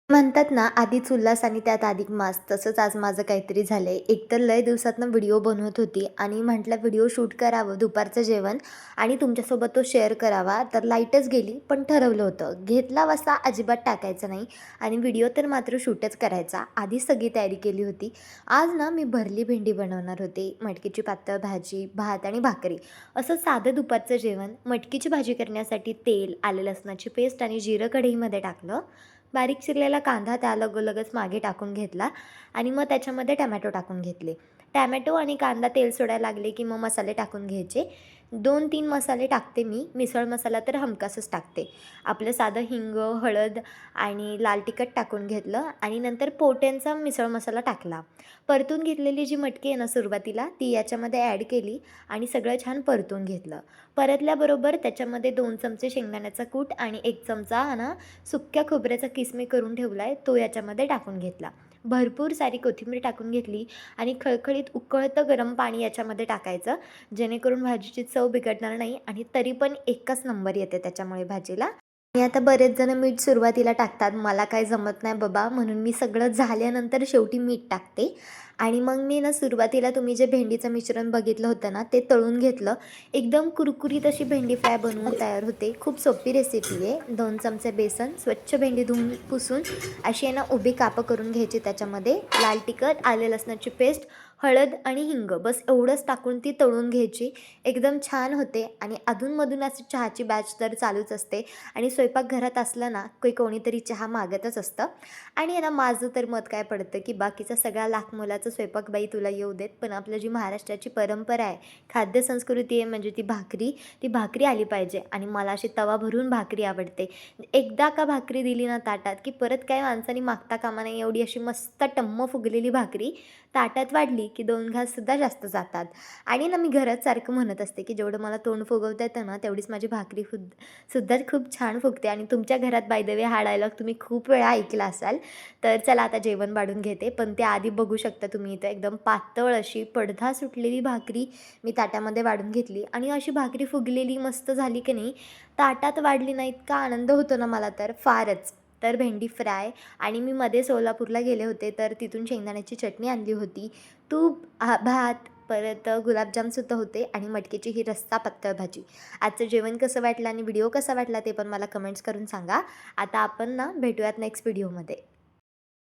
म्हणतात ना, आधीच उल्हास आणि त्यात अधिक मास. तसंच आज माझं काहीतरी झालंय. एकतर लय दिवसातनं व्हिडिओ बनवत होती आणि म्हटलं व्हिडिओ शूट करावं दुपारचं जेवण आणि तुमच्यासोबत तो शेअर करावा. तर लाईटच गेली, पण ठरवलं होतं. घेतला वसा अजिबात टाकायचा नाही आणि व्हिडिओ तर मात्र शूटच करायचा. आधीच सगळी तयारी केली होती. आज ना मी भरली भेंडी बनवणार होते. मटकीची पातळ भाजी, भात आणि भाकरी असं साधं दुपारचं जेवण. मटकीची भाजी करण्यासाठी तेल, आलं लसणाची पेस्ट आणि जिरं कढईमध्ये टाकलं. बारीक चिरलेला कांदा त्या लगोलगच मागे टाकून घेतला आणि मग त्याच्यामध्ये टमॅटो टाकून घेतले. टमॅटो आणि कांदा तेल सोडायला लागले की मग मसाले टाकून घ्यायचे. 2-3 मसाले टाकते मी. मिसळ मसाला तर हमखासच टाकते. आपलं साधं हिंग, हळद आणि लाल तिखट टाकून घेतलं आणि नंतर पोट्यांचा मिसळ मसाला टाकला. परतून घेतलेली जी मटकी आहे ना सुरुवातीला ती याच्यामध्ये ॲड केली आणि सगळं छान परतून घेतलं. परतल्याबरोबर त्याच्यामध्ये 2 चमचे शेंगदाण्याचा कूट आणि 1 चमचा ना सुक्या खोबऱ्याचा किस मी करून ठेवला आहे तो याच्यामध्ये टाकून घेतला. भरपूर सारी कोथिंबीर टाकून घेतली आणि खळखळीत उकळतं गरम पाणी याच्यामध्ये टाकायचं, जेणेकरून भाजीची चव बिघडणार नाही आणि तरी पण एकच नंबर येते त्याच्यामुळे भाजीला. आणि आता बरेच जण मीठ सुरुवातीला टाकतात. मला काही जमत नाही बाबा, म्हणून मी सगळं झाल्यानंतर शेवटी मीठ टाकते. आणि मग मी ना सुरुवातीला तुम्ही जे भेंडीचं मिश्रण बघितलं होतं ना, ते तळून घेतलं. एकदम कुरकुरीत अशी भेंडी फ्राय बनवून तयार होते. खूप सोपी रेसिपी आहे. 2 चमचे बेसन, स्वच्छ भेंडी धुवून पुसून अशी आहे ना उभी कापं करून घ्यायची. त्याच्यामध्ये लाल तिखट, आले लसणाची पेस्ट, हळद आणि हिंग बस एवढंच टाकून ती तळून घ्यायची. एकदम छान होते आणि अधूनमधून अशी चहाची बॅच तर चालूच असते आणि स्वयंपाकघरात असलं ना की कोणीतरी चहा मागतच असतं. आणि आहे ना माझं तर मत काय पडतं की बाकीचा सगळा लाखमोलाचा स्वयंपाक बाई तुला येऊ देत, पण आपलं जी महाराष्ट्राची परंपरा आहे, खाद्य संस्कृती आहे म्हणजे ती भाकरी आली पाहिजे आणि मला अशी तवा भरून भाकरी आवडते. एकदा का भाकरी दिली ना ताटात की परत काय माणसाने मागता कामा नये. एवढी अशी मस्त टम्म फुगलेली भाकरी ताटात वाढली की 2 घाससुद्धा जास्त जातात. आणि ना मी घरात सारखं म्हणत असते की जेवढं मला तोंड फुगवता येतं ना तेवढीच माझी भाकरी सुद्धा खूप छान फुगते. आणि तुमच्या घरात बाय द वे हा डायलॉग तुम्ही खूप वेळा ऐकला असाल. तर चला आता जेवण वाढून घेते, पण त्याआधी बघू शकता तुम्ही इथं एकदम पातळ अशी पडधा सुटलेली भाकरी मी ताटामध्ये वाढून घेतली आणि अशी भाकरी फुगलेली मस्त झाली की नाही, ताटात वाढली ना इतका आनंद होतो ना मला तर फारच. तर भेंडी फ्राय आणि मी मध्ये सोलापूरला गेले होते तर तिथून शेंगदाण्याची चटणी आणली होती. तूप, भात, परत गुलाबजामसुद्धा होते आणि मटकीची ही रस्सा पातळ भाजी. आजचं जेवण कसं वाटलं आणि व्हिडिओ कसा वाटला ते पण मला कमेंट्स करून सांगा. आता आपण ना भेटूयात नेक्स्ट व्हिडिओमध्ये.